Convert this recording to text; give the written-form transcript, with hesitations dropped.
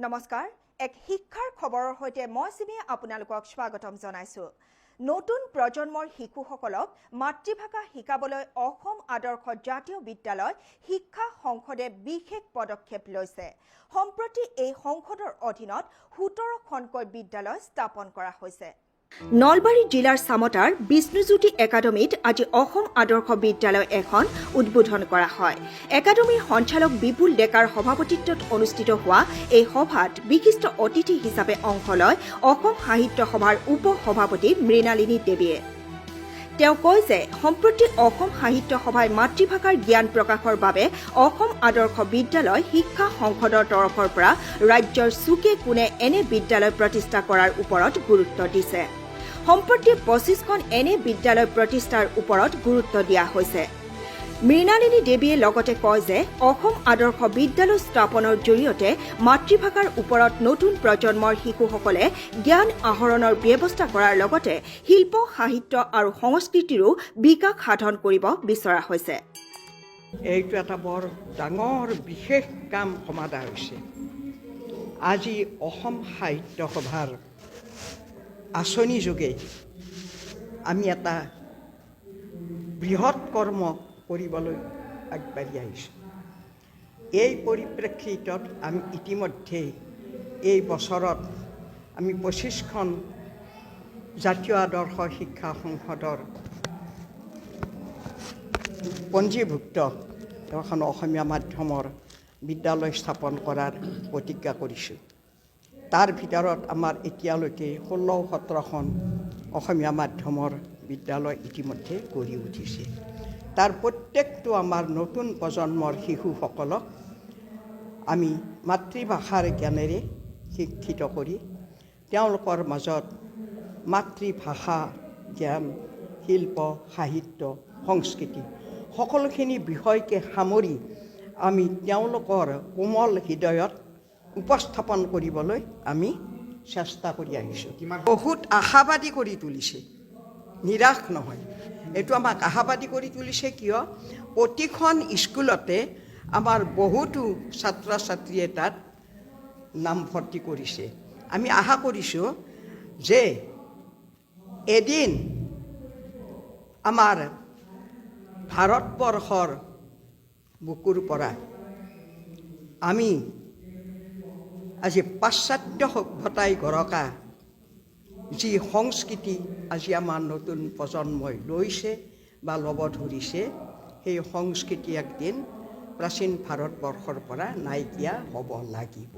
নমস্কাৰ এক শিক্ষাৰ খবৰৰ সৈতে মই সিমি আপোনালোকক স্বাগতম জনাইছো নতুন প্ৰজন্মৰ শিশুসকলক মাতৃভাষা শিকাবলৈ অসম আদৰ্শ জাতীয় বিদ্যালয় শিক্ষা সংসদে বিশেষ পদক্ষেপ লৈছে সম্প্ৰতি এই সংসদৰ অধীনত 17খনকৈ বিদ্যালয় স্থাপন কৰা হৈছে নলবাৰী জিলাৰ সামতাৰ বিষ্ণুজ্যোতি একাডেমীত আজি অসম আদৰ্শ বিদ্যালয় এখন উদ্বোধন কৰা হয় একাডেমীৰ সঞ্চালক বিপুল ডেকাৰ সভাপতিত্বত অনুষ্ঠিত হোৱা এই সভাত বিশিষ্ট অতিথি হিচাপে অংশ লয় অসম সাহিত্য সভাৰ উপ সভাপতি মৃণালিনী দেৱীয়ে তেওঁ কয় যে সম্প্ৰতি অসম সাহিত্য সভাই মাতৃভাষাৰ জ্ঞান প্ৰকাশৰ বাবে অসম আদৰ্শ বিদ্যালয় শিক্ষা সংসদৰ তৰফৰ পৰা ৰাজ্যৰ চুকে কোণে এনে বিদ্যালয় প্ৰতিষ্ঠা কৰাৰ ওপৰত গুৰুত্ব দিছে সম্প্ৰতি 25খন এনে বিদ্যালয় প্ৰতিষ্ঠাৰ ওপৰত গুৰুত্ব দিয়া হৈছে মৃণালিনী দেৱীয়ে লগতে কয় যে অসম আদৰ্শ বিদ্যালয় স্থাপনৰ জৰিয়তে মাতৃভাষাৰ ওপৰত নতুন প্ৰজন্মৰ শিশুসকলে জ্ঞান আহৰণৰ ব্যৱস্থা কৰাৰ লগতে শিল্প সাহিত্য আৰু সংস্কৃতিৰো বিকাশ সাধন কৰিব বিচৰা হৈছে এইটো এটা বৰ ডাঙৰ বিশেষ কাম সমাধা হৈছে আজি অসম সাহিত্য সভাৰ আঁচনি যোগে আমি এটা বৃহৎ কৰ্ম কৰিবলৈ আগবাঢ়ি আহিছোঁ এই পৰিপ্ৰেক্ষিতত আমি ইতিমধ্যে এই বছৰত আমি 25খন জাতীয় আদৰ্শ শিক্ষা সংসদৰ পঞ্জীভুক্ত এখন অসমীয়া মাধ্যমৰ বিদ্যালয় স্থাপন কৰাৰ প্ৰতিজ্ঞা কৰিছোঁ তাৰ ভিতৰত আমাৰ এতিয়ালৈকে 16-17খন অসমীয়া মাধ্যমৰ বিদ্যালয় ইতিমধ্যে গঢ়ি উঠিছে তাৰ প্ৰত্যেকটো আমাৰ নতুন প্ৰজন্মৰ শিশুসকলক আমি মাতৃভাষাৰ জ্ঞানেৰে শিক্ষিত কৰি তেওঁলোকৰ মাজত মাতৃভাষা জ্ঞান শিল্প সাহিত্য সংস্কৃতি সকলোখিনি বিষয়কে সামৰি আমি তেওঁলোকৰ কোমল হৃদয়ত উপস্থাপন কৰিবলৈ আমি চেষ্টা কৰি আহিছোঁ বহুত আশাবাদী কৰি তুলিছে নিৰাশ নহয় এইটো আমাক আশাবাদী কৰি তুলিছে কিয় প্ৰতিখন স্কুলতে আমাৰ বহুতো ছাত্ৰ ছাত্ৰীয়ে তাত নামভৰ্তি কৰিছে আমি আশা কৰিছোঁ যে এদিন আমাৰ ভাৰতবৰ্ষৰ বুকুৰ পৰা আমি আজি পাশ্চাত্য সভ্যতাই গঢ়কা যি সংস্কৃতি আজি আমাৰ নতুন প্ৰজন্মই লৈছে বা ল'ব ধৰিছে সেই সংস্কৃতি একদিন প্ৰাচীন ভাৰতবৰ্ষৰ পৰা নাইকিয়া হ'ব লাগিব